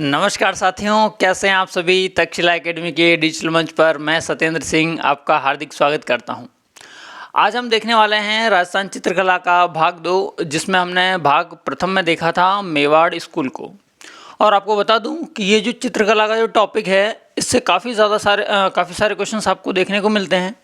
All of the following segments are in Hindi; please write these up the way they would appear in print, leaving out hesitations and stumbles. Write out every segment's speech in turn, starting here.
नमस्कार साथियों, कैसे हैं आप सभी। तक्षशिला एकेडमी के डिजिटल मंच पर मैं सत्येंद्र सिंह आपका हार्दिक स्वागत करता हूं। आज हम देखने वाले हैं राजस्थान चित्रकला का भाग 2, जिसमें हमने भाग प्रथम में देखा था मेवाड़ स्कूल को। और आपको बता दूं कि ये जो चित्रकला का जो टॉपिक है, इससे काफ़ी सारे क्वेश्चंस आपको देखने को मिलते हैं।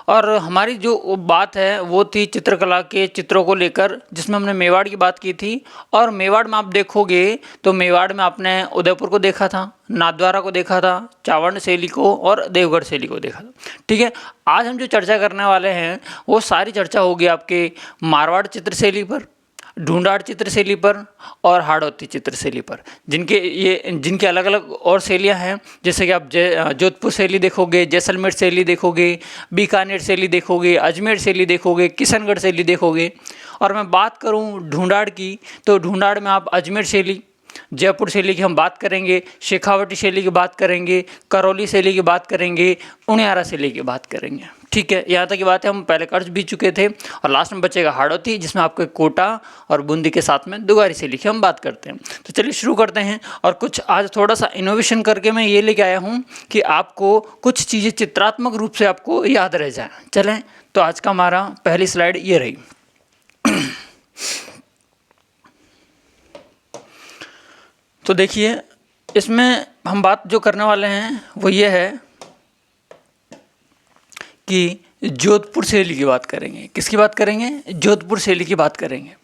और हमारी जो बात है वो थी चित्रकला के चित्रों को लेकर, जिसमें हमने मेवाड़ की बात की थी। और मेवाड़ में आप देखोगे तो मेवाड़ में आपने उदयपुर को देखा था, नाथद्वारा को देखा था, चावंड शैली को और देवगढ़ शैली को देखा था। ठीक है, आज हम जो चर्चा करने वाले हैं वो सारी चर्चा होगी आपके मारवाड़ चित्र शैली पर, ढूंढाड़ चित्र शैली पर और हाड़ौती चित्र शैली पर, जिनके अलग अलग और शैलियाँ हैं। जैसे कि आप जोधपुर शैली देखोगे, जैसलमेर शैली देखोगे, बीकानेर शैली देखोगे, अजमेर शैली देखोगे, किशनगढ़ शैली देखोगे। और मैं बात करूं ढूंढाड़ की, तो ढूंढाड़ में आप अजमेर शैली, जयपुर शैली की हम बात करेंगे, शेखावटी शैली की बात करेंगे, करौली शैली की बात करेंगे, उनियारा शैली की बात करेंगे। ठीक है, यहाँ तक की बात है हम पहले कर भी चुके थे। और लास्ट में बचेगा हाड़ौती, जिसमें आपके कोटा और बूंदी के साथ में दुगारी शैली की हम बात करते हैं। तो चलिए शुरू करते हैं। और कुछ आज थोड़ा सा इनोवेशन करके मैं ये लेके आया हूँ कि आपको कुछ चीज़ें चित्रात्मक रूप से आपको याद रह जाए। चलें, तो आज का हमारा पहली स्लाइड ये रही। तो देखिए, इसमें हम बात जो करने वाले हैं वो ये है कि जोधपुर शैली की बात करेंगे। किसकी बात करेंगे? जोधपुर शैली की बात करेंगे।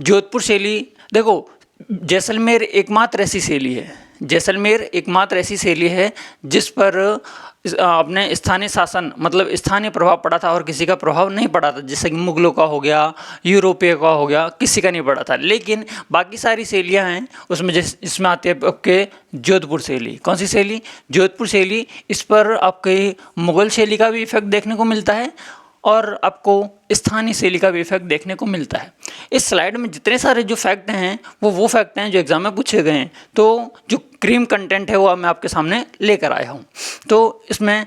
जोधपुर शैली, देखो, जैसलमेर एकमात्र ऐसी शैली है, जैसलमेर एकमात्र ऐसी शैली है जिस पर अपने स्थानीय शासन, मतलब स्थानीय प्रभाव पड़ा था और किसी का प्रभाव नहीं पड़ा था। जैसे कि मुगलों का हो गया, यूरोपीय का हो गया, किसी का नहीं पड़ा था। लेकिन बाकी सारी शैलियाँ हैं उसमें, इसमें आती है आपके जोधपुर शैली। कौन सी शैली? जोधपुर शैली। इस पर आपके मुगल शैली का भी इफेक्ट देखने को मिलता है और आपको स्थानीय शैली का भी इफेक्ट देखने को मिलता है। इस स्लाइड में जितने सारे जो फैक्ट हैं वो फैक्ट हैं जो एग्जाम में पूछे गए हैं। तो जो क्रीम कंटेंट है वो मैं आपके सामने लेकर आया हूँ। तो इसमें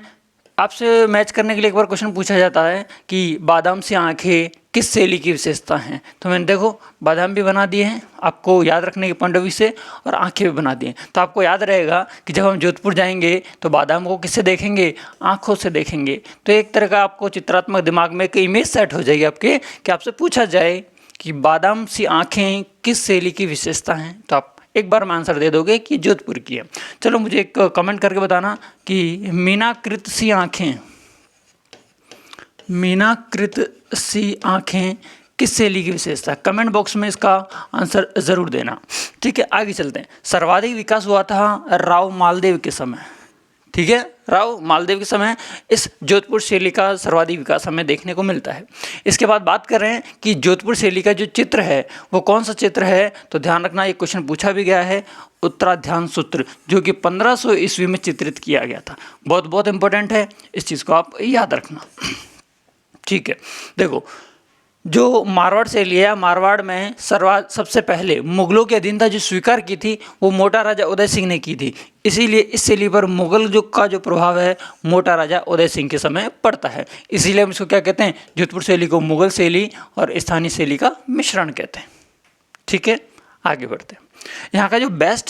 आपसे मैच करने के लिए एक बार क्वेश्चन पूछा जाता है कि बादाम सी आंखें किस शैली की विशेषता हैं। तो मैंने देखो बादाम भी बना दिए हैं आपको याद रखने के पॉइंट ऑफ व्यू से, और आंखें भी बना दी हैं। तो आपको याद रहेगा कि जब हम जोधपुर जाएंगे तो बादाम को किससे देखेंगे? आंखों से देखेंगे। तो एक तरह का आपको चित्रात्मक दिमाग में एक इमेज सेट हो जाएगी आपके, कि आपसे पूछा जाए कि बादाम सी आंखें किस शैली की विशेषता हैं, तो आप एक बार में आंसर दे दोगे कि जोधपुर की है। चलो मुझे एक कमेंट करके बताना कि मीनाकृत सी आंखें, मीनाकृत सी आंखें किस शैली की विशेषता है। कमेंट बॉक्स में इसका आंसर ज़रूर देना। ठीक है, आगे चलते हैं। सर्वाधिक विकास हुआ था राव मालदेव के समय। ठीक है, राव मालदेव के समय इस जोधपुर शैली का सर्वाधिक विकास हमें देखने को मिलता है। इसके बाद बात कर रहे हैं कि जोधपुर शैली का जो चित्र है वो कौन सा चित्र है। तो ध्यान रखना, ये क्वेश्चन पूछा भी गया है, उत्तराध्यान सूत्र, जो कि 1500 ईस्वी में चित्रित किया गया था। बहुत बहुत इंपॉर्टेंट है, इस चीज़ को आप याद रखना। ठीक है, देखो, जो मारवाड़ शैली है, मारवाड़ में सबसे पहले मुगलों की अधीनता जो स्वीकार की थी वो मोटा राजा उदय सिंह ने की थी। इसीलिए इस शैली पर मुगल का जो प्रभाव है मोटा राजा उदय सिंह के समय पड़ता है। इसीलिए हम इसको क्या कहते हैं? जोधपुर शैली को मुगल शैली और स्थानीय शैली का मिश्रण कहते हैं। ठीक है, आगे बढ़ते हैं। यहाँ का जो बेस्ट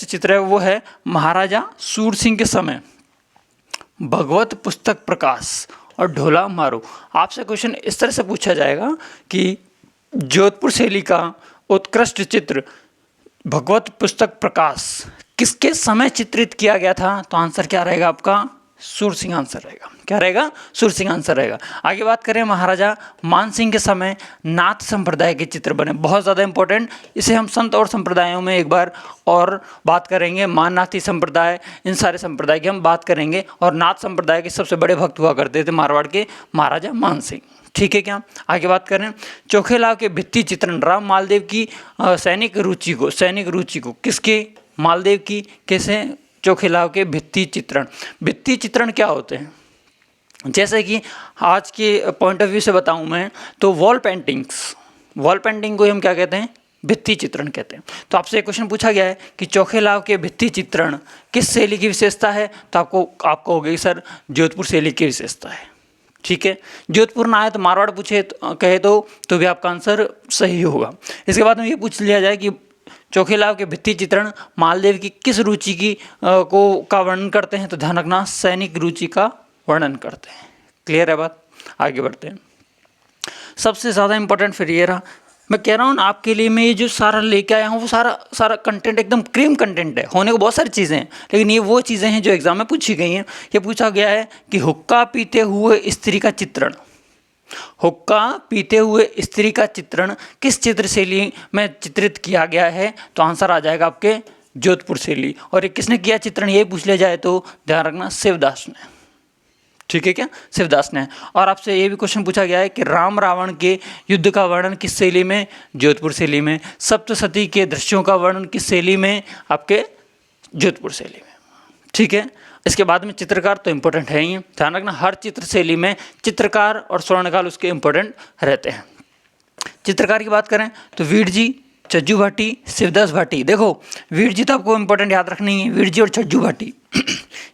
चित्र है वो है महाराजा सूर सिंह के समय, भगवत पुस्तक प्रकाश और ढोला मारो। आपसे क्वेश्चन इस तरह से पूछा जाएगा कि जोधपुर शैली का उत्कृष्ट चित्र भगवत पुस्तक प्रकाश किसके समय चित्रित किया गया था? तो आंसर क्या रहेगा आपका? सूर सिंह आंसर रहेगा। क्या रहेगा? सूर सिंह आंसर रहेगा। आगे बात करें, महाराजा मान सिंह के समय नाथ संप्रदाय के चित्र बने। बहुत ज़्यादा इंपॉर्टेंट, इसे हम संत और संप्रदायों में एक बार और बात करेंगे। माननाथी संप्रदाय, इन सारे संप्रदाय की हम बात करेंगे। और नाथ संप्रदाय के सबसे बड़े भक्त हुआ करते थे मारवाड़ के महाराजा मान सिंह। ठीक है क्या? आगे बात करें, चोखेलाव के भित्ति चित्रण राव मालदेव की सैनिक रुचि को किसके? मालदेव की। कैसे? चोखेलाव के भित्ति चित्रण क्या होते हैं? जैसे कि आज के पॉइंट ऑफ व्यू से बताऊं मैं, तो वॉल पेंटिंग को हम क्या कहते हैं? भित्ति चित्रण कहते हैं। तो आपसे एक क्वेश्चन पूछा गया है कि चोखेलाव के भित्ति चित्रण किस शैली की विशेषता है, तो आपको हो गई सर जोधपुर शैली की विशेषता है। ठीक है, जोधपुर ना आए तो मारवाड़ पूछे कहे तो भी आपका आंसर सही होगा। इसके बाद में ये पूछ लिया जाए कि चोखेलाव के भित्ति चित्रण मालदेव की किस रुचि की का वर्णन करते हैं? तो ध्यान रखना, सैनिक रुचि का वर्णन करते हैं। क्लियर है बात? आगे बढ़ते हैं। सबसे ज़्यादा इंपॉर्टेंट फिर ये रहा, मैं कह रहा हूँ ना आपके लिए, मैं ये जो सारा लेके आया हूँ वो सारा कंटेंट एकदम क्रीम कंटेंट है। होने को बहुत सारी चीज़ें हैं, लेकिन ये वो चीज़ें हैं जो एग्जाम में पूछी गई हैं। ये पूछा गया है कि हुक्का पीते हुए स्त्री का चित्रण, हुक्का पीते हुए स्त्री का चित्रण किस चित्र शैली में चित्रित किया गया है? तो आंसर आ जाएगा आपके जोधपुर शैली। और ये किसने किया चित्रण, ये पूछ लिया जाए तो ध्यान रखना शिवदास ने। ठीक है क्या? शिवदास ने। और आपसे ये भी क्वेश्चन पूछा गया है कि राम रावण के युद्ध का वर्णन किस शैली में? जोधपुर शैली में। सप्तसती के दृश्यों का वर्णन किस शैली में? आपके जोधपुर शैली में। ठीक है। इसके बाद में चित्रकार तो इम्पोर्टेंट है ही, ध्यान रखना हर चित्र शैली में चित्रकार और स्वर्णकाल उसके इम्पोर्टेंट रहते हैं। चित्रकार की बात करें तो वीर जी, छज्जू भाटी, शिवदास भाटी। देखो वीर जी तो आपको इम्पोर्टेंट याद रखनी है, वीर जी और छज्जू भाटी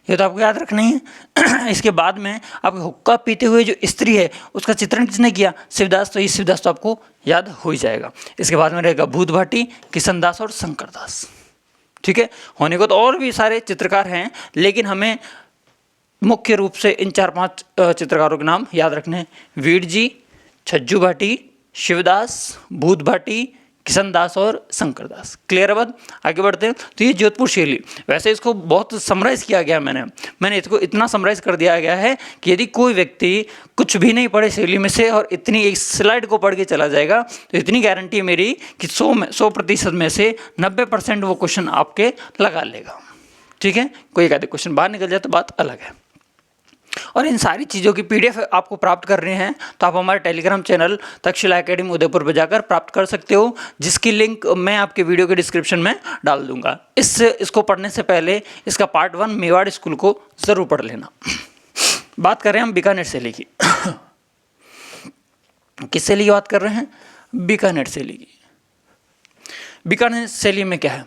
ये तो आपको याद रखना ही है। इसके बाद में आपको हुक्का पीते हुए जो स्त्री है उसका चित्रण किसने किया? शिवदास। तो ये शिवदास तो आपको याद हो ही जाएगा। इसके बाद में रहेगा भूत भाटी, किशनदास और शंकरदास। ठीक है। होने को तो और भी सारे चित्रकार हैं, लेकिन हमें मुख्य रूप से इन 4-5 चित्रकारों के नाम याद रखने हैं। वीर जी, छज्जू भाटी, शिवदास, भूत भाटी, किशनदास और शंकरदास। क्लियर है बात? आगे बढ़ते हैं। तो ये जोधपुर शैली, वैसे इसको बहुत समराइज किया गया, मैंने इसको इतना समराइज कर दिया गया है कि यदि कोई व्यक्ति कुछ भी नहीं पढ़े शैली में से और इतनी एक स्लाइड को पढ़ के चला जाएगा तो इतनी गारंटी है मेरी कि 100% में से 90% वो क्वेश्चन आपके लगा लेगा। ठीक है। कोई एक आधे क्वेश्चन बाहर निकल जाए तो बात अलग है। और इन सारी चीज़ों की PDF आपको प्राप्त करनी है तो आप हमारे Telegram channel Takshashila academy Udaipur पर जाकर प्राप्त कर सकते हो, जिसकी लिंक मैं आपके वीडियो के डिस्क्रिप्शन में डाल दूंगा। इसको पढ़ने से पहले इसका पार्ट 1 मेवाड़ स्कूल को ज़रूर पढ़ लेना। बात कर रहे हैं हम बीकानेर शैली की। किस शैली की बात कर रहे हैं? बीकानेर शैली की। बीकानेर शैली में क्या है?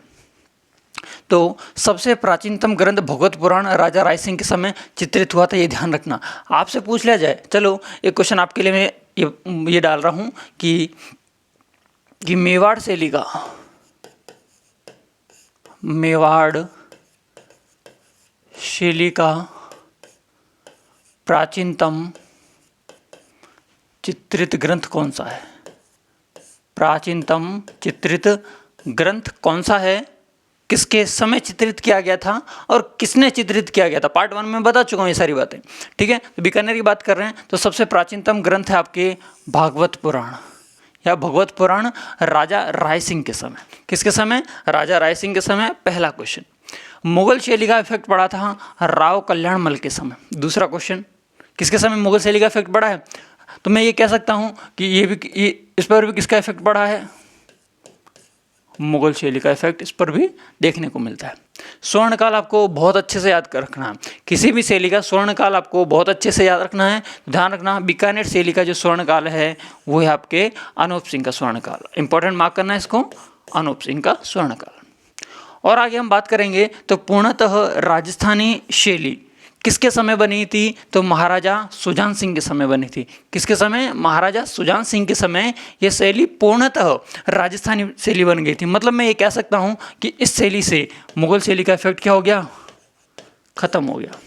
तो सबसे प्राचीनतम ग्रंथ भगवत पुराण राजा राय सिंह के समय चित्रित हुआ था, ये ध्यान रखना। आपसे पूछ लिया जाए, चलो एक क्वेश्चन आपके लिए मैं ये डाल रहा हूँ कि मेवाड़ शैली का प्राचीनतम चित्रित ग्रंथ कौन सा है? प्राचीनतम चित्रित ग्रंथ कौन सा है? किसके समय चित्रित किया गया था और किसने चित्रित किया गया था? पार्ट 1 में बता चुका हूँ ये सारी बातें। ठीक है। तो बीकानेर की बात कर रहे हैं तो सबसे प्राचीनतम ग्रंथ है आपके भागवत पुराण या भगवत पुराण राजा राय सिंह के समय। किसके समय? राजा राय सिंह के समय। पहला क्वेश्चन। मुगल शैली का इफेक्ट पड़ा था राव कल्याणमल के समय। दूसरा क्वेश्चन, किसके समय मुगल शैली का इफेक्ट पड़ा है? तो मैं ये कह सकता हूँ कि इस पर भी किसका इफेक्ट पड़ा है? मुगल शैली का इफेक्ट इस पर भी देखने को मिलता है। स्वर्णकाल आपको बहुत अच्छे से याद कर रखना है। किसी भी शैली का स्वर्णकाल आपको बहुत अच्छे से याद रखना है। ध्यान रखना बीकानेर शैली का जो स्वर्णकाल है वो है आपके अनूप सिंह का स्वर्णकाल। इंपॉर्टेंट मार्क करना है इसको, अनूप सिंह का स्वर्णकाल। और आगे हम बात करेंगे तो पूर्णतः राजस्थानी शैली किसके समय बनी थी? तो महाराजा सुजान सिंह के समय बनी थी। किसके समय? महाराजा सुजान सिंह के समय यह शैली पूर्णतः राजस्थानी शैली बन गई थी। मतलब मैं ये कह सकता हूँ कि इस शैली से मुगल शैली का इफेक्ट क्या हो गया? खत्म हो गया।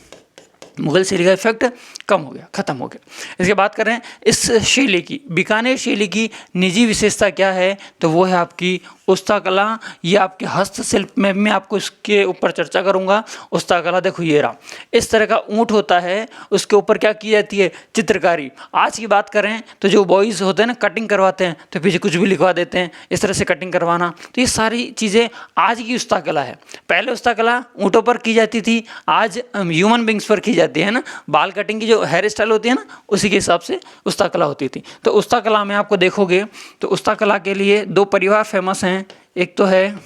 मुगल शैली का इफेक्ट कम हो गया, खत्म हो गया। इसके बात करें इस शैली की, बीकानेर शैली की निजी विशेषता क्या है? तो वो है आपकी उस्ता कला या आपके हस्तशिल्प में मैं आपको इसके ऊपर चर्चा करूंगा। उस्ता कला देखो ये रहा, इस तरह का ऊंट होता है, उसके ऊपर क्या की जाती है? चित्रकारी। आज की बात करें तो जो बॉयज़ होते हैं ना कटिंग करवाते हैं तो पीछे कुछ भी लिखवा देते हैं, इस तरह से कटिंग करवाना। तो ये सारी चीज़ें आज की उस्ता कला है। पहले उस्ता कला ऊँटों पर की जाती थी, आज ह्यूमन बींग्स पर की जाती है ना। बाल कटिंग की जो हेयर स्टाइल होती है ना उसी के हिसाब से उस्ता कला होती थी। तो उस्ता कला में आपको देखोगे तो उस्ता कला के लिए 2 परिवार फेमस हैं। एक तो है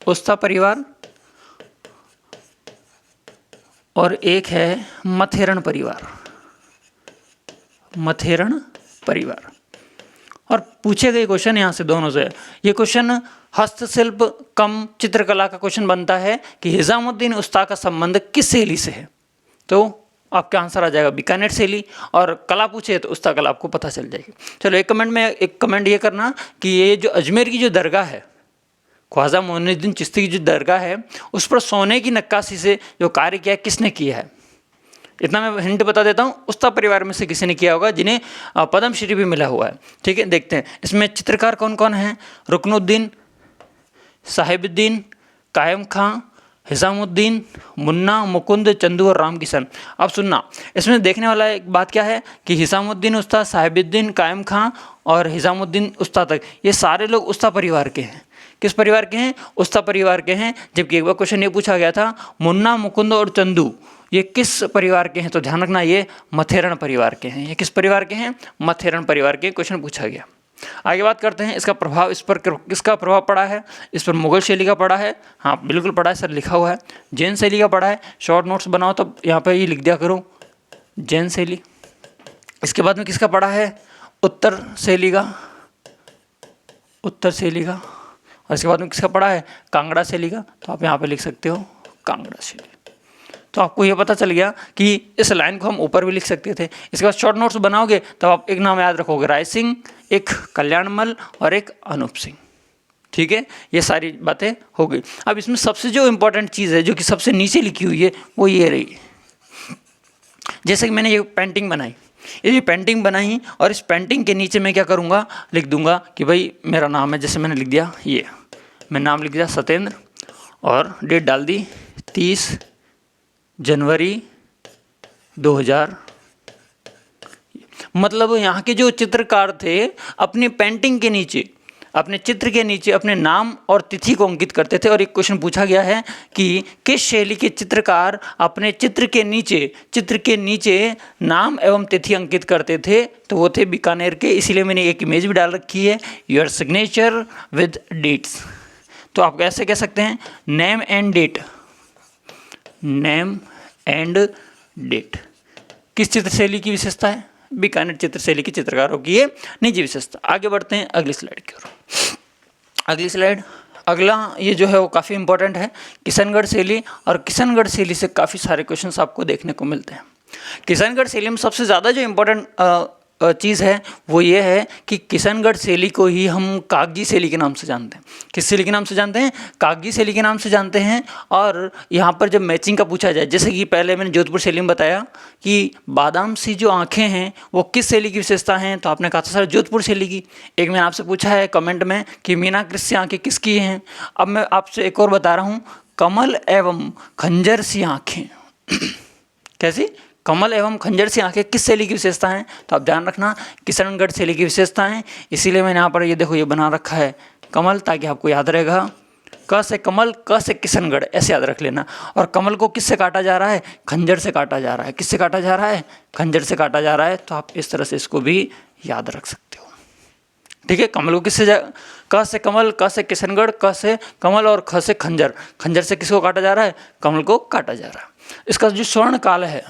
उस्ता परिवार और एक है मथेरण परिवार। मथेरण परिवार। और पूछे गए क्वेश्चन यहाँ से दोनों से, ये क्वेश्चन हस्तशिल्प कम चित्रकला का क्वेश्चन बनता है कि हिजामुद्दीन उस्ता का संबंध किस शैली से है? तो आपका आंसर आ जाएगा बीकानेर शैली। और कला पूछे तो उसका कला आपको पता चल जाएगी। चलो एक कमेंट ये करना कि ये जो अजमेर की जो दरगाह है, ख्वाजा मोइनुद्दीन चिश्ती की जो दरगाह है, उस पर सोने की नक्काशी से जो कार्य किया है, किसने किया है? इतना मैं हिंट बता देता हूँ, उस्ता परिवार में से किसी ने किया होगा जिन्हें पद्मश्री भी मिला हुआ है। ठीक है, देखते हैं इसमें चित्रकार कौन कौन हैं। रुकनुद्दीन, साहिबुद्दीन, कायम खां, हिसामुद्दीन, मुन्ना, मुकुंद, चंदू और राम किशन। अब सुनना, इसमें देखने वाला एक बात क्या है कि हिसामुद्दीन उस्ताद, साहिबुद्दीन, कायम खां और हिसामुद्दीन उस्ताद तक, ये सारे लोग उस्ता परिवार के हैं। किस परिवार के हैं? उस्ता परिवार के हैं। जबकि एक बार क्वेश्चन ये पूछा गया था, मुन्ना, मुकुंद और चंदू ये किस परिवार के हैं? तो ध्यान रखना, ये मथेरण परिवार के हैं। ये किस परिवार के हैं? मथेरण परिवार के। क्वेश्चन पूछा गया। आगे बात करते हैं, इसका प्रभाव, इस पर किसका प्रभाव पड़ा है? इस पर मुगल शैली का पड़ा है। हाँ बिल्कुल पड़ा है सर, लिखा हुआ है। जैन शैली का पड़ा है। शॉर्ट नोट्स बनाओ तो यहाँ पे ये लिख दिया करो, जैन शैली। इसके बाद में किसका पड़ा है? उत्तर शैली का, उत्तर शैली का। और इसके बाद में किसका पड़ा है? कांगड़ा शैली का। तो आप यहाँ पे लिख सकते हो कांगड़ा शैली। तो आपको ये पता चल गया कि इस लाइन को हम ऊपर भी लिख सकते थे। इसके बाद शॉर्ट नोट्स बनाओगे तब आप एक नाम याद रखोगे, राय सिंह, एक कल्याणमल और एक अनूप सिंह। ठीक है, ये सारी बातें हो गई। अब इसमें सबसे जो इम्पोर्टेंट चीज़ है, जो कि सबसे नीचे लिखी हुई है, वो ये रही। जैसे कि मैंने ये पेंटिंग बनाई, ये पेंटिंग बनाई और इस पेंटिंग के नीचे मैं क्या करूँगा, लिख दूंगा कि भाई मेरा नाम है। जैसे मैंने लिख दिया, ये मैं नाम लिख दिया सत्येंद्र और डेट डाल दी 30 जनवरी 2000। मतलब यहाँ के जो चित्रकार थे अपनी पेंटिंग के नीचे, अपने चित्र के नीचे अपने नाम और तिथि को अंकित करते थे। और एक क्वेश्चन पूछा गया है कि किस शैली के चित्रकार अपने चित्र के नीचे नाम एवं तिथि अंकित करते थे? तो वो थे बीकानेर के। इसीलिए मैंने एक इमेज भी डाल रखी है, योर सिग्नेचर विद डेट्स। तो आप कैसे कह सकते हैं? Name and date, name and date किस चित्र शैली की विशेषता है? बीकानेर चित्र शैली की चित्रकारों की ये निजी विशेषता। आगे बढ़ते हैं अगली स्लाइड की ओर। अगली स्लाइड, अगला ये जो है वो काफ़ी इंपॉर्टेंट है, किशनगढ़ शैली। और किशनगढ़ शैली से काफ़ी सारे क्वेश्चंस आपको देखने को मिलते हैं। किशनगढ़ शैली में सबसे ज़्यादा जो इम्पोर्टेंट चीज़ है वो ये है कि किशनगढ़ शैली को ही हम कागजी शैली के नाम से जानते हैं। किस शैली के नाम से जानते हैं? कागजी शैली के नाम से जानते हैं। और यहाँ पर जब मैचिंग का पूछा जाए, जैसे कि पहले मैंने जोधपुर शैली में बताया कि बादाम सी जो आँखें हैं वो किस शैली की विशेषता हैं, तो आपने कहा था सर जोधपुर शैली की। एक मैंने आपसे पूछा है कमेंट में कि मीनाकृष्ण सी आँखें किसकी हैं। अब मैं आपसे एक और बता रहा हूँ, कमल एवं खंजर सी आँखें कैसी? कमल एवं खंजर सी आंखें किस शैली की विशेषता हैं? तो आप ध्यान रखना, किशनगढ़ शैली की विशेषता है। इसीलिए मैंने यहाँ पर ये देखो ये बना रखा है कमल, ताकि आपको याद रहेगा। क से कमल, क से किशनगढ़, ऐसे याद रख लेना। और कमल को किससे काटा जा रहा है? खंजर से काटा जा रहा है। किससे काटा जा रहा है? खंजर से काटा जा रहा है। तो आप इस तरह से इसको भी याद रख सकते हो। ठीक है, कमल को किससे क से कमल, क से किशनगढ़, क से कमल और ख से खंजर। खंजर से किसको काटा जा रहा है? कमल को काटा जा रहा है। इसका जो स्वर्ण काल है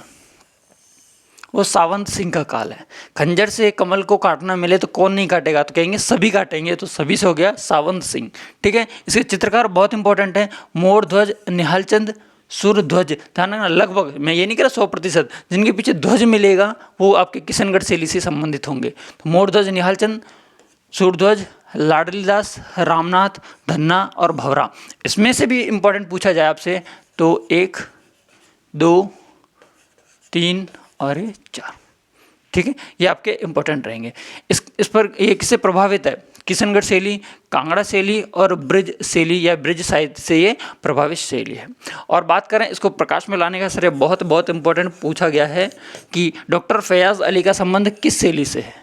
वो सावंत सिंह का काल है। खंजर से कमल को काटना मिले तो कौन नहीं काटेगा? तो कहेंगे सभी काटेंगे। तो सभी से हो गया सावंत सिंह। ठीक है, इसके चित्रकार बहुत इंपॉर्टेंट है, मोर ध्वज, निहालचंद, सूर्य ध्वज। ध्यान रखना, लगभग, मैं ये नहीं कह रहा 100%, जिनके पीछे ध्वज मिलेगा वो आपके किशनगढ़ शैली से संबंधित होंगे। तो मोर ध्वज, निहालचंद, सूर्य ध्वज, लाडलीदास, रामनाथ, धन्ना और भवरा। इसमें से भी इंपॉर्टेंट पूछा जाए आपसे तो 1, 2, 3 और 4। ठीक है, ये आपके इंपॉर्टेंट रहेंगे। इस पर ये किससे प्रभावित है? किशनगढ़ शैली, कांगड़ा शैली और ब्रिज शैली या ब्रिज साहित्य से ये प्रभावित शैली है। और बात करें इसको प्रकाश में लाने का, सर बहुत बहुत इंपॉर्टेंट पूछा गया है कि डॉक्टर फैयाज अली का संबंध किस शैली से है?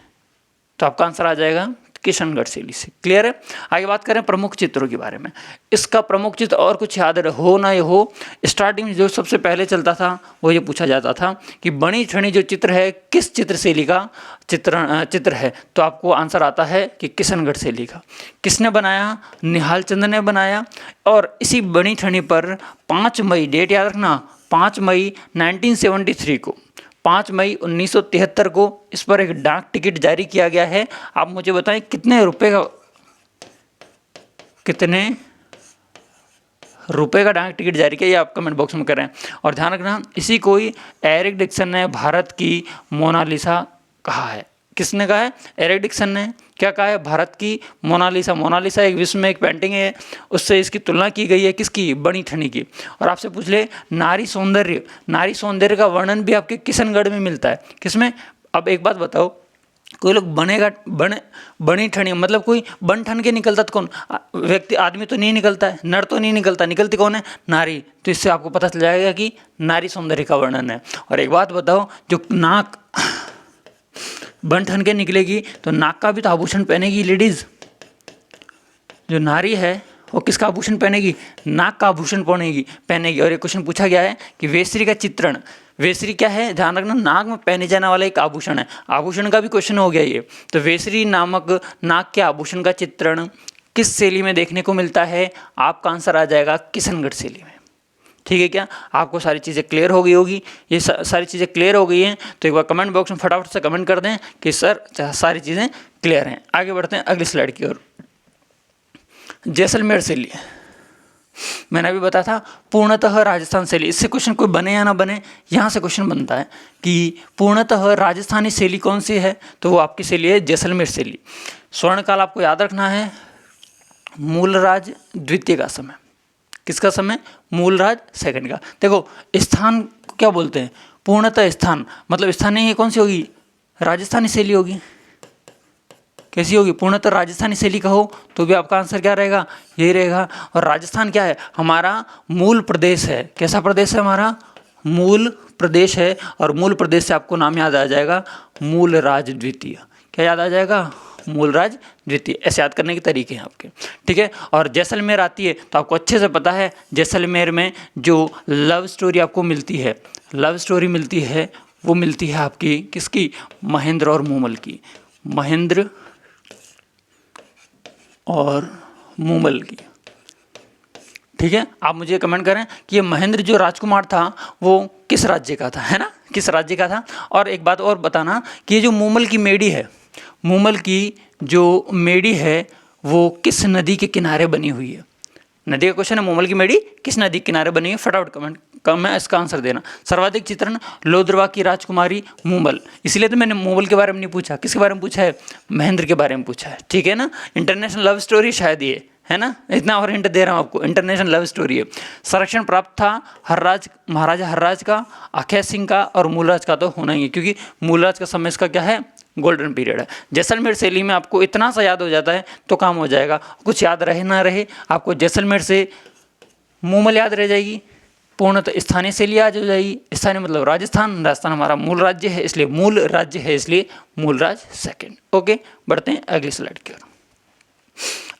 तो आपका आंसर आ जाएगा किशनगढ़ शैली से। क्लियर है? आगे बात करें प्रमुख चित्रों के बारे में। इसका प्रमुख चित्र और कुछ याद हो ना हो, स्टार्टिंग में जो सबसे पहले चलता था वो ये पूछा जाता था कि बनी ठनी जो चित्र है किस चित्र शैली का चित्र है? तो आपको आंसर आता है कि किशनगढ़ शैली का। किसने बनाया? निहालचंद ने बनाया। और इसी बनी ठनी पर 5 मई, डेट याद रखना, 5 मई 1973 को, 5 मई 1973 को इस पर एक डाक टिकट जारी किया गया है। आप मुझे बताएं कितने रुपए का, कितने रुपए का डाक टिकट जारी किया, ये आप कमेंट बॉक्स में करें। और ध्यान रखना, इसी को ही एरिक डिक्सन ने भारत की मोनालिसा कहा है। किसने कहा है? एरिक डिक्सन ने क्या कहा है? भारत की मोनालिसा। मोनालिसा एक विश्व में एक पेंटिंग है, उससे इसकी तुलना की गई है किसकी? बनी ठनी की। और आपसे पूछ ले नारी सौंदर्य, नारी सौंदर्य का वर्णन भी आपके किशनगढ़ में मिलता है। किसमें? अब एक बात बताओ, कोई लोग बनी ठनी मतलब कोई बन ठन के निकलता तो कौन? व्यक्ति, आदमी तो नहीं निकलता है, नर तो नहीं निकलता, निकलती कौन है? नारी। तो इससे आपको पता चल जाएगा कि नारी सौंदर्य का वर्णन है। और एक बात बताओ, जो नाक बन ठन के निकलेगी तो नाक का भी तो आभूषण पहनेगी लेडीज। जो नारी है वो किसका आभूषण पहनेगी? नाक का आभूषण पहनेगी। और ये क्वेश्चन पूछा गया है कि वेश्री का चित्रण, वेश्री क्या है? ध्यान रखना, नाक में पहने जाने वाला एक आभूषण है। आभूषण का भी क्वेश्चन हो गया ये। तो वेश्री नामक नाक के आभूषण का चित्रण किस शैली में देखने को मिलता है? आपका आंसर आ जाएगा किशनगढ़ शैली में। ठीक है क्या? आपको सारी चीज़ें क्लियर हो गई होगी। ये सारी चीज़ें क्लियर हो गई हैं तो एक बार कमेंट बॉक्स में फटाफट से कमेंट कर दें कि सर सारी चीज़ें क्लियर हैं। आगे बढ़ते हैं अगली स्लाइड की ओर। जैसलमेर शैली, मैंने अभी बताया था पूर्णतः राजस्थान शैली। इससे क्वेश्चन कोई बने या ना बने, यहाँ से क्वेश्चन बनता है कि पूर्णतः राजस्थानी शैली कौन सी है, तो वो आपकी शैली है जैसलमेर शैली। स्वर्णकाल आपको याद रखना है मूलराज द्वितीय का समय। किसका समय? मूलराज सेकंड का। देखो स्थान को क्या बोलते हैं? पूर्णतः स्थान, मतलब स्थान नहीं है, कौन सी होगी? राजस्थानी शैली होगी। कैसी होगी? पूर्णतः राजस्थानी शैली का हो तो भी आपका आंसर क्या रहेगा? यही रहेगा। और राजस्थान क्या है? हमारा मूल प्रदेश है। कैसा प्रदेश है? हमारा मूल प्रदेश है। और मूल प्रदेश से आपको नाम याद आ जाएगा मूलराज द्वितीय। क्या याद आ जाएगा? मूलराज द्वितीय। ऐसे याद करने के तरीके हैं आपके। ठीक है। और जैसलमेर आती है तो आपको अच्छे से पता है जैसलमेर में जो लव स्टोरी आपको मिलती है, लव स्टोरी मिलती है, वो मिलती है आपकी किसकी? महेंद्र और मूमल की। महेंद्र और मूमल की। ठीक है। आप मुझे कमेंट करें कि ये महेंद्र जो राजकुमार था वो किस राज्य का था, है ना? किस राज्य का था? और एक बात और बताना कि ये जो मूमल की मेडी है, मूमल की जो मेडी है वो किस नदी के किनारे बनी हुई है? नदी का क्वेश्चन है, मूमल की मेडी किस नदी के किनारे बनी है? फटाफट कमेंट में इसका आंसर देना। सर्वाधिक चित्रण लोद्रवा की राजकुमारी मूमल। इसलिए तो मैंने मूमल के बारे में नहीं पूछा, किसके बारे में पूछा है? महेंद्र के बारे में पूछा है। ठीक है ना? इंटरनेशनल लव स्टोरी शायद ये है ना, इतना और हिंट दे रहा हूँ आपको, इंटरनेशनल लव स्टोरी है। संरक्षण प्राप्त था हर्राज, महाराजा हर्राज का, अक्षय सिंह का और मूलराज का तो होना ही है, क्योंकि मूलराज का समय इसका क्या है? गोल्डन पीरियड है। जैसलमेर शैली में आपको इतना सा याद हो जाता है तो काम हो जाएगा। कुछ याद रहे ना रहे, आपको जैसलमेर से मूमल याद रह जाएगी, पूर्णतः स्थानीय शैली याद हो जाएगी। स्थानीय मतलब राजस्थान, राजस्थान हमारा मूल राज्य है, इसलिए मूल राज्य है, इसलिए मूलराज सेकंड। ओके, बढ़ते हैं अगली स्लाइड की ओर।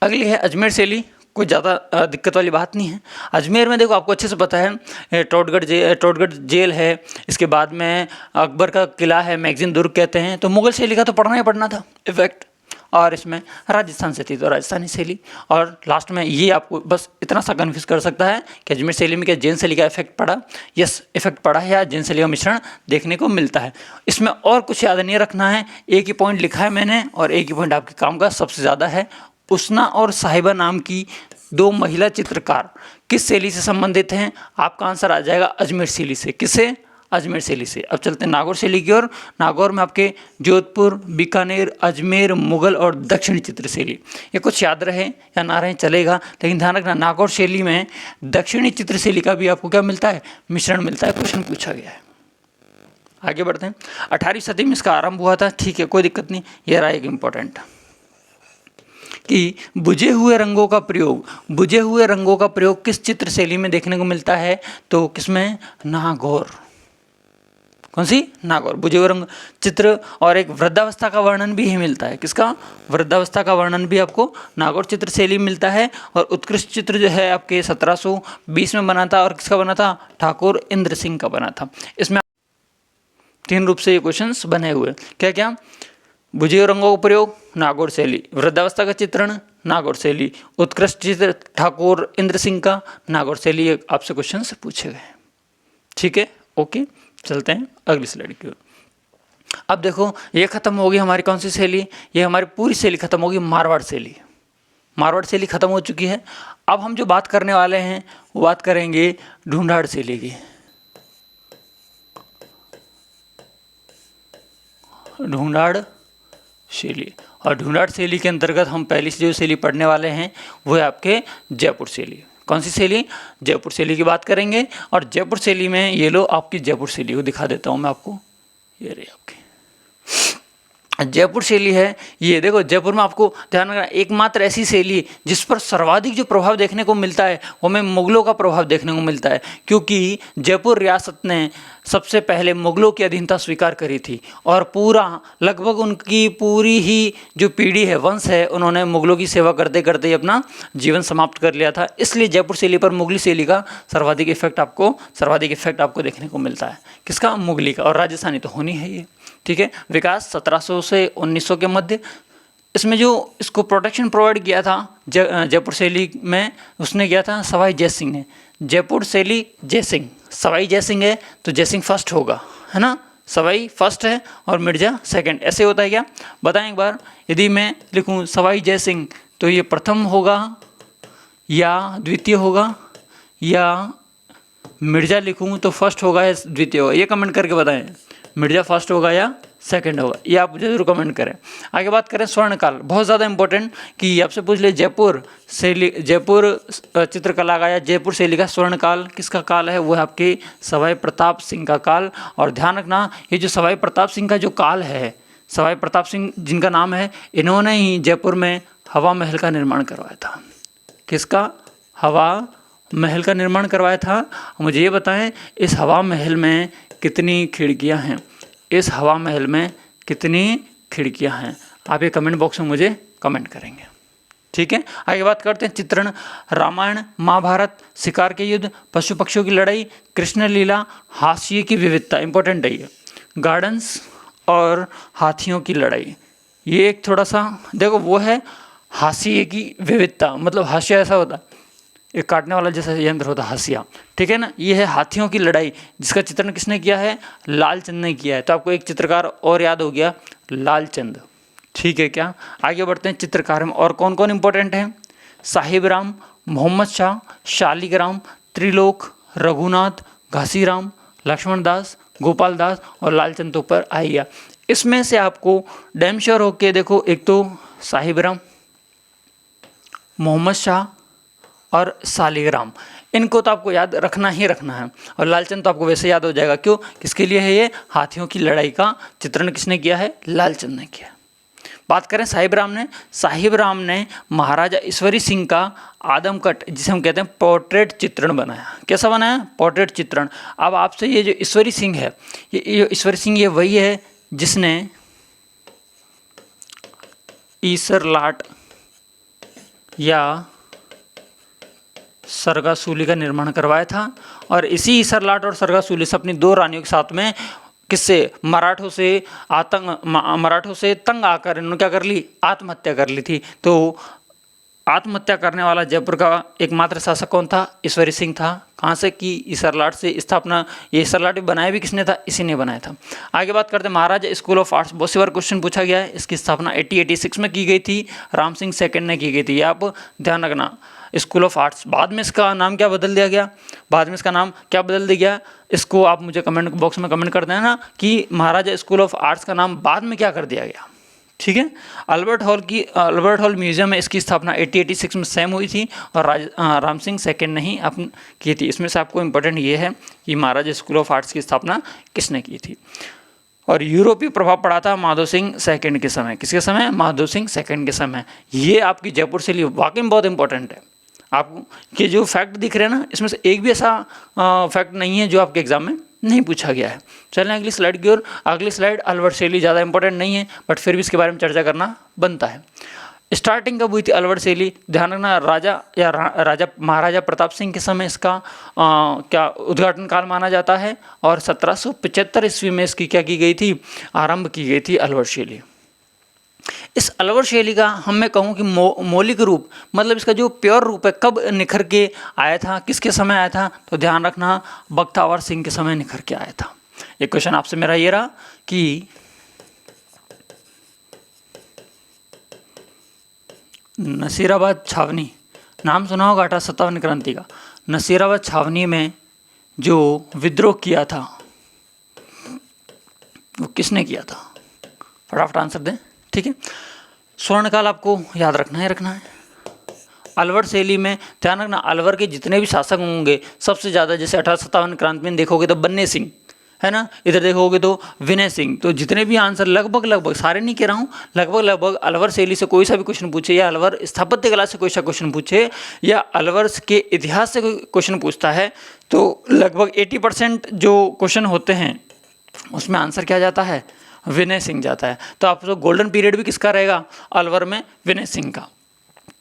अगली है अजमेर शैली। कोई ज़्यादा दिक्कत वाली बात नहीं है। अजमेर में देखो आपको अच्छे से पता है टोडगढ़ जेल है, इसके बाद में अकबर का किला है, मैगजीन दुर्ग कहते हैं। तो मुगल शैली का तो पढ़ना ही पढ़ना था इफेक्ट, और इसमें राजस्थान से थी तो राजस्थानी शैली। और लास्ट में ये आपको बस इतना सा कन्फ्यूज कर सकता है कि अजमेर शैली में क्या जैन शैली का इफेक्ट पड़ा? यस, इफेक्ट पड़ा है, या जैन शैली का मिश्रण देखने को मिलता है। इसमें और कुछ याद नहीं रखना है, एक ही पॉइंट लिखा है मैंने और एक ही पॉइंट आपके काम का सबसे ज़्यादा है। उसना और साहिबा नाम की दो महिला चित्रकार किस शैली से संबंधित हैं? आपका आंसर आ जाएगा अजमेर शैली से। किससे? अजमेर शैली से। अब चलते हैं नागौर शैली की ओर। नागौर में आपके जोधपुर, बीकानेर, अजमेर, मुगल और दक्षिणी चित्र शैली। ये कुछ याद रहे या ना रहे चलेगा, लेकिन ध्यान रखना नागौर शैली में दक्षिणी चित्र शैली का भी आपको क्या मिलता है? मिश्रण मिलता है। क्वेश्चन पूछा गया है। आगे बढ़ते हैं। 18वीं सदी में इसका आरंभ हुआ था। ठीक है, कोई दिक्कत नहीं। यह रहा एक इम्पोर्टेंट कि बुझे हुए रंगों का प्रयोग किस चित्र शैली में देखने को मिलता है? तो किसमें? नागौर। कौन सी? नागौर। बुझे हुए रंग चित्र और एक वृद्धावस्था का वर्णन भी ही मिलता है। किसका? वृद्धावस्था का वर्णन भी आपको नागौर चित्र शैली में मिलता है। और उत्कृष्ट चित्र जो है आपके 1720 में बना था, और किसका बना था? ठाकुर इंद्र सिंह का बना था। इसमें 3 रूप से ये क्वेश्चंस बने हुए। क्या क्या? बुझे हुए रंगों का प्रयोग नागौर शैली, वृद्धावस्था का चित्रण नागौर शैली, उत्कृष्ट चित्र ठाकुर इंद्र सिंह का नागौर शैली। आपसे क्वेश्चन पूछे गए। ठीक है, ओके, चलते हैं अगली स्लाइड की ओर। अब देखो ये खत्म होगी हमारी कौन सी शैली? ये हमारी पूरी शैली खत्म होगी मारवाड़ शैली। मारवाड़ शैली खत्म हो चुकी है। अब हम जो बात करने वाले हैं वो बात करेंगे ढूंढाड़ शैली की। ढूंढाड़ शैली, और ढूंढाड़ शैली के अंतर्गत हम पहली से जो शैली पढ़ने वाले हैं वो है आपके जयपुर शैली। कौन सी शैली? जयपुर शैली की बात करेंगे। और जयपुर शैली में ये लो आपकी जयपुर शैली को दिखा देता हूँ मैं आपको। ये रही आपकी जयपुर शैली है। ये देखो, जयपुर में आपको ध्यान रखना, एकमात्र ऐसी शैली जिस पर सर्वाधिक जो प्रभाव देखने को मिलता है वो हमें मुगलों का प्रभाव देखने को मिलता है, क्योंकि जयपुर रियासत ने सबसे पहले मुगलों की अधीनता स्वीकार करी थी और पूरा लगभग उनकी पूरी ही जो पीढ़ी है, वंश है, उन्होंने मुगलों की सेवा करते करते ही अपना जीवन समाप्त कर लिया था। इसलिए जयपुर शैली पर मुगली शैली का सर्वाधिक इफेक्ट आपको देखने को मिलता है। किसका? मुगली का। और राजस्थानी तो होनी है ये, ठीक है। विकास 1700 से 1900 के मध्य। इसमें जो इसको प्रोटेक्शन प्रोवाइड किया था जयपुर शैली में, उसने किया था सवाई जयसिंह ने। जयपुर शैली जयसिंह, सवाई जयसिंह है तो जयसिंह फर्स्ट होगा, है ना। सवाई फर्स्ट है और मिर्जा सेकंड, ऐसे होता है क्या? बताएं एक बार। यदि मैं लिखूं सवाई जयसिंह तो ये प्रथम होगा या द्वितीय होगा, या मिर्जा लिखूं तो फर्स्ट होगा या द्वितीय होगा? ये कमेंट करके बताएं, मिर्जा फर्स्ट होगा या सेकंड होगा, ये आप जरूर कमेंट करें। आगे बात करें स्वर्णकाल, बहुत ज़्यादा इंपॉर्टेंट कि आपसे पूछ ले जयपुर शैली, जयपुर चित्रकला का या जयपुर शैली का स्वर्णकाल किसका काल है? वो है आपके सवाई प्रताप सिंह का काल। और ध्यान रखना, ये जो सवाई प्रताप सिंह का जो काल है, सवाई प्रताप सिंह जिनका नाम है, इन्होंने ही जयपुर में हवा महल का निर्माण करवाया था। किसका? हवा महल का निर्माण करवाया था। मुझे ये बताएं, इस हवा महल में कितनी खिड़कियां हैं? इस हवा महल में कितनी खिड़कियां हैं? आप ये कमेंट बॉक्स में मुझे कमेंट करेंगे, ठीक है। आगे बात करते हैं चित्रण। रामायण, महाभारत, शिकार के युद्ध, पशु पक्षियों की लड़ाई, कृष्ण लीला, हास्य की विविधता, इंपॉर्टेंट है ये। गार्डन्स और हाथियों की लड़ाई, ये एक थोड़ा सा देखो, वो है हास्य की विविधता, मतलब हास्य ऐसा होता है, एक काटने वाला जैसा यंत्र होता है हाशिया, ठीक है ना। ये है हाथियों की लड़ाई, जिसका चित्रण किसने किया है? लालचंद ने किया है। तो आपको एक चित्रकार और याद हो गया, लालचंद, ठीक है क्या। आगे बढ़ते हैं चित्रकार में और कौन कौन इंपॉर्टेंट हैं? साहिब राम, मोहम्मद शाह, शालिग्राम, त्रिलोक, रघुनाथ, घासीराम, लक्ष्मण दास, गोपाल दास और लालचंद तो ऊपर आ गया। इसमें से आपको डैम श्योर होके देखो, एक तो साहिब राम, मोहम्मद शाह और शालिग्राम, इनको तो आपको याद रखना ही रखना है। और लालचंद तो आपको वैसे याद हो जाएगा, क्यों? किसके लिए है ये? हाथियों की लड़ाई का चित्रण किसने किया है? लालचंद ने किया। बात करें साहिब राम ने महाराजा ईश्वरी सिंह का आदमकट, जिसे हम कहते हैं पोर्ट्रेट चित्रण बनाया। कैसा बनाया? पोर्ट्रेट चित्रण। अब आपसे ये जो ईश्वरी सिंह है, ये ईश्वरी सिंह ये वही है जिसने ईसरलाट या सरगासूली का निर्माण करवाया था। और इसी ईसरलाट और सरगासूली से अपनी दो रानियों के साथ में किससे? मराठों से तंग आकर इन्होंने क्या कर ली? आत्महत्या कर ली थी। तो आत्महत्या करने वाला जयपुर का एकमात्र शासक कौन था? ईश्वरी सिंह था। कहाँ से की? ईसरलाट से स्थापना। ये ईसरलाट बनाया भी किसने था? इसी ने बनाया था। आगे बात करते हैं महाराजा स्कूल ऑफ आर्ट्स, बहुत सी बार क्वेश्चन पूछा गया है। इसकी स्थापना 1886 में की गई थी, राम सिंह सेकंड ने की गई थी। ये आप ध्यान रखना, स्कूल ऑफ आर्ट्स। बाद में इसका नाम क्या बदल दिया गया? इसको आप मुझे कमेंट बॉक्स में कमेंट कर देना कि महाराजा स्कूल ऑफ आर्ट्स का नाम बाद में क्या कर दिया गया, ठीक है। अल्बर्ट हॉल म्यूजियम में इसकी स्थापना 1886 में सेम हुई थी और राम सिंह सेकंड ने ही की थी। इसमें से आपको इम्पोर्टेंट ये है कि महाराजा स्कूल ऑफ आर्ट्स की स्थापना किसने की थी। और यूरोपीय प्रभाव पड़ा था माधव सिंह सेकंड के समय। किसके समय? माधव सिंह सेकंड के समय। ये आपकी जयपुर से लिए वाकई में बहुत इंपॉर्टेंट है। आपको ये जो फैक्ट दिख रहे हैं ना, इसमें से एक भी ऐसा फैक्ट नहीं है जो आपके एग्जाम में नहीं पूछा गया है। चलें अगली स्लाइड की ओर। अगली स्लाइड अलवर शैली, ज़्यादा इंपॉर्टेंट नहीं है बट फिर भी इसके बारे में चर्चा करना बनता है। स्टार्टिंग कब हुई थी अलवर शैली? ध्यान रखना, महाराजा प्रताप सिंह के समय इसका क्या उद्घाटन काल माना जाता है और 1775 ईस्वी में इसकी क्या की गई थी? आरंभ की गई थी अलवर शैली। इस अलवर शैली का हम मैं कहूँ कि मौलिक रूप, मतलब इसका जो प्योर रूप है, कब निखर के आया था? किसके समय आया था? तो ध्यान रखना, बख्तावर सिंह के समय निखर के आया था। एक क्वेश्चन आपसे मेरा ये रहा कि नसीराबाद छावनी, नाम सुना होगा 1857 क्रांति का। नसीराबाद छावनी में जो विद्रोह किया था वो किसने किया था? फटाफट आंसर दें। ठीक है, स्वर्णकाल आपको याद रखना है। अलवर शैली में ध्यान रखना, अलवर के जितने भी शासक होंगे सबसे ज़्यादा, जैसे 1857 क्रांति में देखोगे तो बन्ने सिंह है ना, इधर देखोगे तो विनय सिंह। तो जितने भी आंसर लगभग सारे नहीं कह रहा हूँ, लगभग अलवर शैली से कोई सा भी क्वेश्चन पूछे, या अलवर स्थापत्य कला से कोई सा क्वेश्चन पूछे, या अलवर के इतिहास से कोई क्वेश्चन पूछता है, तो लगभग 80% जो क्वेश्चन होते हैं उसमें आंसर क्या जाता है? विनय सिंह जाता है। तो आप तो गोल्डन पीरियड भी किसका रहेगा? अलवर में विनय सिंह का।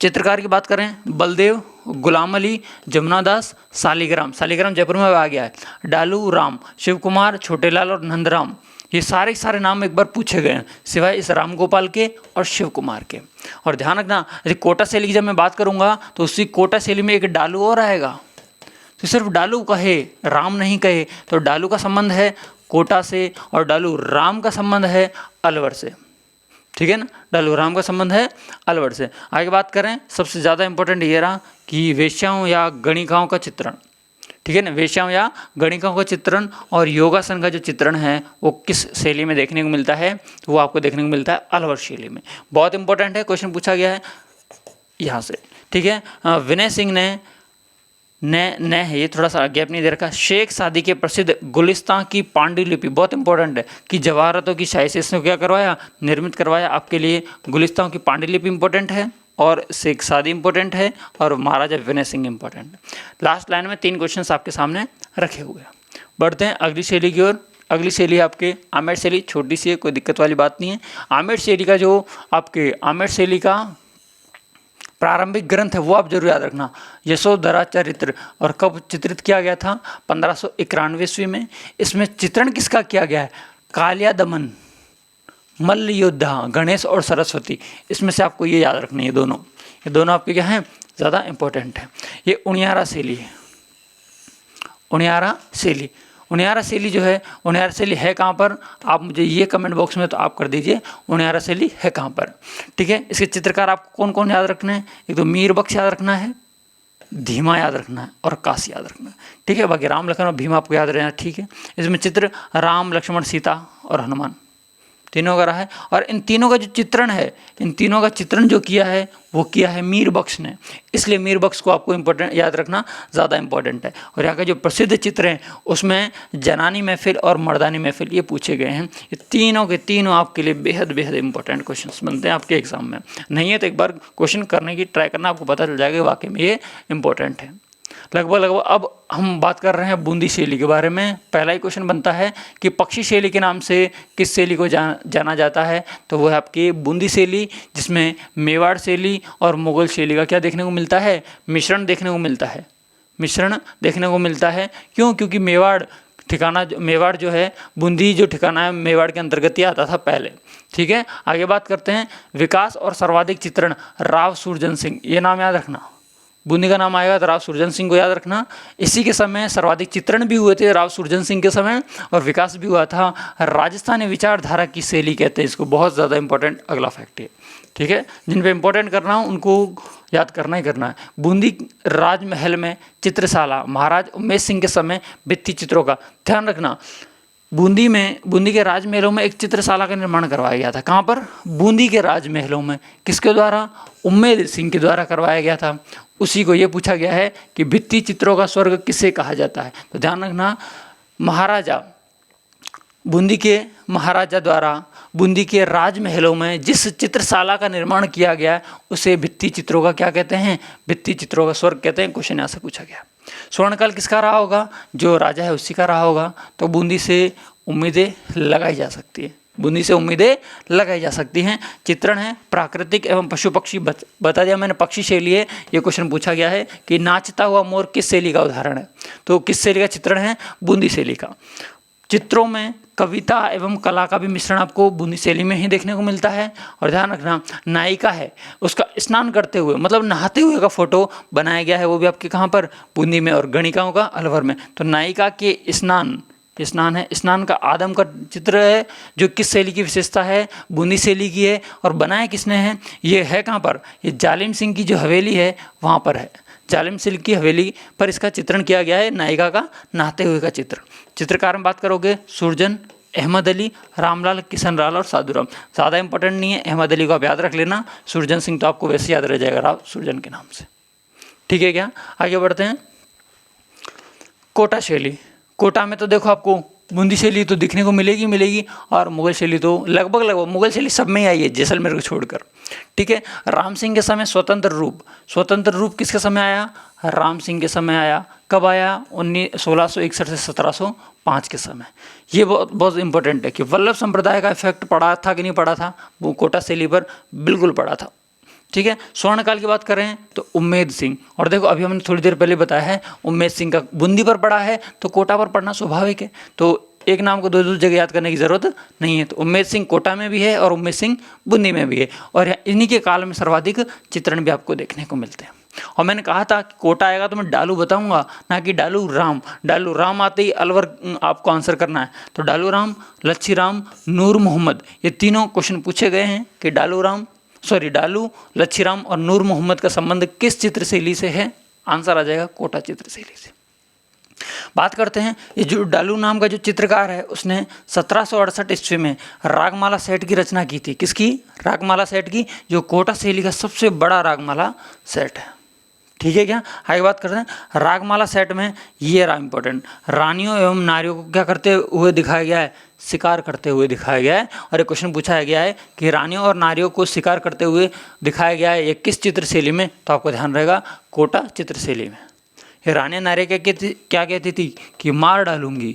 चित्रकार की बात करें, बलदेव, गुलाम अली, जमुना दास, सालीग्राम जयपुर में आ गया है, डालू राम, शिव कुमार, छोटेलाल और नंदराम, ये सारे नाम एक बार पूछे गए हैं, सिवाय इस राम गोपाल के और शिव कुमार के। और ध्यान रखना, यदि कोटा शैली की जब मैं बात करूंगा तो उसी कोटा शैली में एक डालू और आएगा, तो सिर्फ डालू कहे, राम नहीं कहे, तो डालू का संबंध है कोटा से और डालू राम का संबंध है अलवर से। ठीक है ना, डालू राम का संबंध है अलवर से। आगे बात करें, सबसे ज़्यादा इंपॉर्टेंट ये रहा कि वेश्याओं या गणिकाओं का चित्रण। ठीक है ना, वेश्याओं या गणिकाओं का चित्रण और योगासन का जो चित्रण है वो किस शैली में देखने को मिलता है? तो वो आपको देखने को मिलता है अलवर शैली में। बहुत इंपॉर्टेंट है, क्वेश्चन पूछा गया है यहाँ से। ठीक है, विनय सिंह ने है, ये थोड़ा सा गैप नहीं दे रखा। शेख सादी के प्रसिद्ध गुलिस्तान की पांडुलिपि, बहुत इंपॉर्टेंट है कि जवाहरतों की शाही से इसने क्या करवाया? निर्मित करवाया। आपके लिए गुलिस्तान की पांडुलिपि इंपॉर्टेंट है और शेख सादी इंपॉर्टेंट है और महाराजा विनय सिंह इंपॉर्टेंट है। लास्ट लाइन में 3 क्वेश्चन आपके सामने रखे हुए हैं। बढ़ते हैं अगली शैली की ओर। अगली शैली आपके आमेर शैली, छोटी सी है, कोई दिक्कत वाली बात नहीं है। आमेर शैली का जो आपके आमेर शैली का प्रारंभिक ग्रंथ है वो आप जरूर याद रखना, यशोधरा चरित्र। और कब चित्रित किया गया था? 1591 ईस्वी में। इसमें चित्रण किसका किया गया है? कालिया दमन, मल्ल योद्धा, गणेश और सरस्वती। इसमें से आपको ये याद रखना है, ये दोनों आपके क्या हैं? ज़्यादा इंपॉर्टेंट है। ये उनियारा शैली है, उनियारा शैली जो है, उनियारा शैली है कहाँ पर? आप मुझे ये कमेंट बॉक्स में तो आप कर दीजिए, उनियारा शैली है कहाँ पर। ठीक है, इसके चित्रकार आपको कौन कौन याद रखना है? एक तो मीर बख्श याद रखना है, धीमा याद रखना है और काशी याद रखना है। ठीक है, बाकी राम लखन और भीम आपको याद रहना। ठीक है, इसमें चित्र राम लक्ष्मण सीता और हनुमान तीनों का रहा है। और इन तीनों का जो चित्रण है, इन तीनों का चित्रण जो किया है वो किया है मीर बख्श ने, इसलिए मीर बख्श को आपको इंपॉर्टेंट याद रखना ज़्यादा इंपॉर्टेंट है। और यहाँ का जो प्रसिद्ध चित्र हैं उसमें जनानी महफिल और मर्दानी महफिल ये पूछे गए हैं। ये तीनों के तीनों आपके लिए बेहद इंपॉर्टेंट क्वेश्चन बनते हैं आपके एग्जाम में। नहीं है तो एक बार क्वेश्चन करने की ट्राई करना, आपको पता चल जाएगा वाकई में ये इंपॉर्टेंट है। लगभग अब हम बात कर रहे हैं बूंदी शैली के बारे में। पहला ही क्वेश्चन बनता है कि पक्षी शैली के नाम से किस शैली को जाना जाता है? तो वो है आपकी बूंदी शैली, जिसमें मेवाड़ शैली और मुगल शैली का क्या देखने को मिलता है? मिश्रण देखने को मिलता है। क्यों? क्योंकि मेवाड़ जो है, बूंदी जो ठिकाना है मेवाड़ के अंतर्गत ही आता था पहले। ठीक है, आगे बात करते हैं। विकास और सर्वाधिक चित्रण राव सुरजन सिंह, ये नाम याद रखना। बूंदी का नाम आएगा तो राव सुरजन सिंह को याद रखना। इसी के समय सर्वाधिक चित्रण भी हुए थे राव सुरजन सिंह के समय, और विकास भी हुआ था। राजस्थानी विचारधारा की शैली कहते हैं इसको, बहुत ज़्यादा इंपॉर्टेंट अगला फैक्ट है। ठीक है, जिन पे इंपॉर्टेंट करना हो उनको याद करना ही करना है। बूंदी राजमहल में चित्रशाला महाराज उमेश सिंह के समय भित्ति चित्रों का ध्यान रखना। बूंदी के राजमहलों में एक चित्रशाला का निर्माण करवाया गया था। कहाँ पर? बूंदी के राजमहलों में। किसके द्वारा? उम्मेद सिंह के द्वारा करवाया गया था। उसी को ये पूछा गया है कि भित्ति चित्रों का स्वर्ग किसे कहा जाता है? तो ध्यान रखना, बूंदी के महाराजा द्वारा बूंदी के राजमहलों में जिस चित्रशाला का निर्माण किया गया उसे भित्ति चित्रों का क्या कहते हैं? भित्ति चित्रों का स्वर्ग कहते हैं। क्वेश्चन यहाँ से पूछा गया। स्वर्णकाल किसका रहा होगा? जो राजा है उसी का रहा होगा। तो बूंदी से उम्मीदें लगाई जा सकती हैं। चित्रण है प्राकृतिक एवं पशु पक्षी, बता दिया मैंने पक्षी शैली है। ये क्वेश्चन पूछा गया है कि नाचता हुआ मोर किस शैली का उदाहरण है? तो किस शैली का चित्रण है? बूंदी शैली का। चित्रों में कविता एवं कला का भी मिश्रण आपको बूंदी शैली में ही देखने को मिलता है। और ध्यान रखना, नायिका है उसका स्नान करते हुए मतलब नहाते हुए का फोटो बनाया गया है, वो भी आपके कहाँ पर? बूंदी में। और गणिकाओं का अलवर में। तो नायिका के स्नान स्नान है। स्नान का आदम का चित्र है जो किस शैली की विशेषता है, बूंदी शैली की है। और बनाया किसने है, ये है कहाँ पर, ये जालिम सिंह की जो हवेली है वहाँ पर है। जालिम सिंह की हवेली पर इसका चित्रण किया गया है, नायिका का नहाते हुए का चित्र। चित्रकार में बात करोगे सुरजन, अहमद अली, रामलाल, किशन लाल और साधुराम। ज़्यादा इंपॉर्टेंट नहीं है, अहमद अली को आप याद रख लेना, सुरजन सिंह तो आपको वैसे याद रह जाएगा राव सुरजन के नाम से। ठीक है क्या, आगे बढ़ते हैं। कोटा शैली, कोटा में तो देखो आपको बूंदी शैली तो दिखने को मिलेगी और मुगल शैली तो लगभग मुगल शैली सब में ही आई है जैसलमेर को छोड़कर। ठीक है, राम सिंह के समय स्वतंत्र रूप किसके समय आया, राम सिंह के समय आया। कब आया, 1661 से 1705 के समय। ये बहुत इंपॉर्टेंट है कि वल्लभ संप्रदाय का इफेक्ट पड़ा था कि नहीं पड़ा था, वो कोटा शैली पर बिल्कुल पड़ा था। ठीक है, स्वर्णकाल की बात करें तो उम्मेद सिंह, और देखो अभी हमने थोड़ी देर पहले बताया है उम्मेद सिंह का बूंदी पर पड़ा है तो कोटा पर पढ़ना स्वाभाविक है, तो एक नाम को दो जगह याद करने की ज़रूरत नहीं है। तो उम्मेद सिंह कोटा में भी है और उम्मेद सिंह बूंदी में भी है, और इन्हीं के काल में सर्वाधिक चित्रण भी आपको देखने को मिलते हैं। और मैंने कहा था कि कोटा आएगा तो मैं डालू बताऊंगा, ना कि डालू राम आते ही अलवर आपको आंसर करना है। तो डालू राम, लच्छी राम, नूर मोहम्मद, ये तीनों क्वेश्चन पूछे गए हैं कि डालू, लच्छीराम और नूर मोहम्मद का संबंध किस चित्र शैली से है, आंसर आ जाएगा कोटा चित्र शैली से। बात करते हैं, ये जो डालू नाम का जो चित्रकार है उसने 1768 ईस्वी में रागमाला सेट की रचना की थी। किसकी, रागमाला सेट की, जो कोटा शैली का सबसे बड़ा रागमाला सेट है। ठीक है क्या, आगे बात करते हैं। रागमाला सेट में ये रहा इंपॉर्टेंट, रानियों एवं नारियों को क्या करते हुए दिखाया गया है, शिकार करते हुए दिखाया गया है। और एक क्वेश्चन पूछा गया है कि रानियों और नारियों को शिकार करते हुए दिखाया गया है ये किस चित्र शैली में, तो आपको ध्यान रहेगा कोटा चित्र शैली में। ये रानियाँ नारियाँ क्या कहती थी कि मार डालूंगी,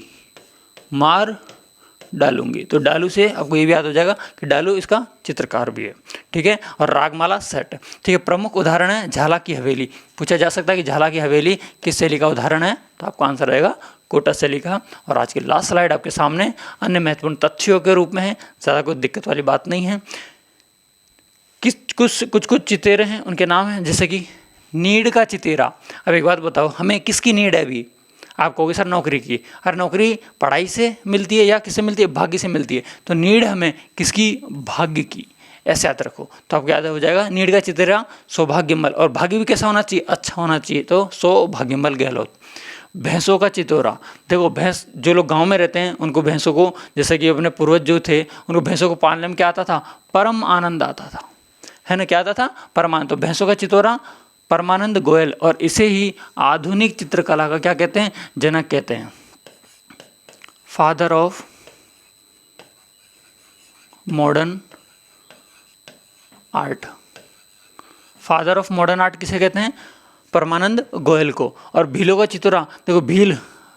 तो डालू से आपको ये भी याद हो जाएगा कि डालू इसका चित्रकार भी है। ठीक है, और रागमाला सेट। ठीक है, प्रमुख उदाहरण है झाला की हवेली, पूछा जा सकता है कि झाला की हवेली किस शैली का उदाहरण है, तो आपका आंसर रहेगा कोटा शैली का। और आज की लास्ट स्लाइड आपके सामने अन्य महत्वपूर्ण तथ्यों के रूप में है, ज़्यादा कोई दिक्कत वाली बात नहीं है। कुछ चितेरे हैं, उनके नाम हैं, जैसे कि नीड का चितेरा। अब एक बात बताओ, हमें किसकी नीड है अभी, आप कहोगे सर नौकरी की। हर नौकरी पढ़ाई से मिलती है या किससे मिलती है, भाग्य से मिलती है। तो नीड हमें किसकी, भाग्य की, ऐसे याद रखो। तो आपको याद हो जाएगा नीड का चितेरा सौभाग्यमल, और भाग्य भी कैसा होना चाहिए, अच्छा होना चाहिए, तो सौभाग्यमल गहलोत। भैंसों का चितौरा, देखो भैंस, जो लोग गांव में रहते हैं उनको भैंसों को, जैसे कि अपने पूर्वज जो थे उनको भैंसों को पालने में क्या आता था, परम आनंद आता था, है ना, क्या आता था, परमानंद। तो भैंसों का चितौरा परमानंद गोयल, और इसे ही आधुनिक चित्रकला का क्या कहते हैं, जनक कहते हैं, father of modern art. Father of modern art किसे कहते हैं, परमानंद गोयल को। और भीलों का चितौरा, देखो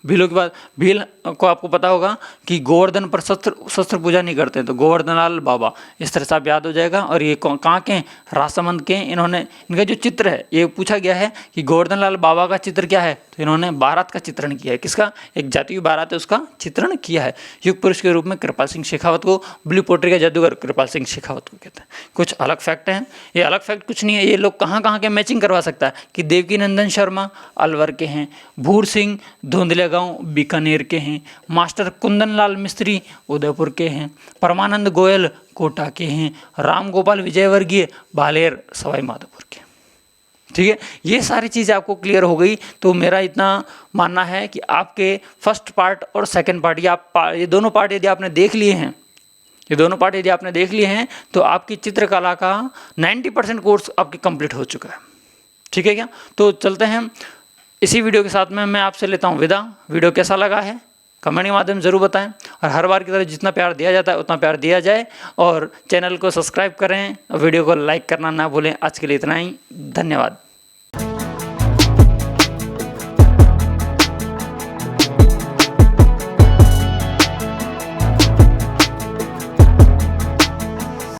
भीलों के बाद भील को आपको पता होगा कि गोवर्धन पर शस्त्र पूजा नहीं करते, तो गोवर्धन लाल बाबा, इस तरह से आप याद हो जाएगा। और ये कहाँ के, राजसमंद के। इनका जो चित्र है, ये पूछा गया है कि गोवर्धन लाल बाबा का चित्र क्या है, तो इन्होंने बारात का चित्रण किया है। किसका, एक जाति की बारात है उसका चित्रण किया है। युग पुरुष के रूप में कृपाल सिंह शेखावत को, ब्लू पोट्री का जादूगर कृपाल सिंह शेखावत को कहते हैं। कुछ अलग फैक्ट हैं, ये अलग फैक्ट कुछ नहीं है, ये लोग कहाँ के मैचिंग करवा सकता है कि देवकी नंदन शर्मा अलवर के हैं, भूर सिंह धुंधले गांव बीकानेर के हैं, मास्टर कुंदन लाल मिस्त्री उदयपुर के हैं, परमानंद गोयल कोटा के हैं, राम गोपाल विजयवर्गीय बालेर सवाई माधोपुर के। ठीक है, ये सारी चीज़ें आपको क्लियर हो गई। तो मेरा इतना मानना है कि आपके फर्स्ट पार्ट और सेकंड पार्ट, ये दोनों पार्ट यदि आपने देख लिए हैं, तो आपकी चित्रकला का 90% कोर्स आपके कंप्लीट हो चुका है। ठीक है क्या, तो चलते हैं इसी वीडियो के साथ में मैं आपसे लेता हूँ विदा। वीडियो कैसा लगा है कमेंट के माध्यम ज़रूर बताएं, और हर बार की तरह जितना प्यार दिया जाता है उतना प्यार दिया जाए, और चैनल को सब्सक्राइब करें, वीडियो को लाइक करना ना भूलें। आज के लिए इतना ही, धन्यवाद।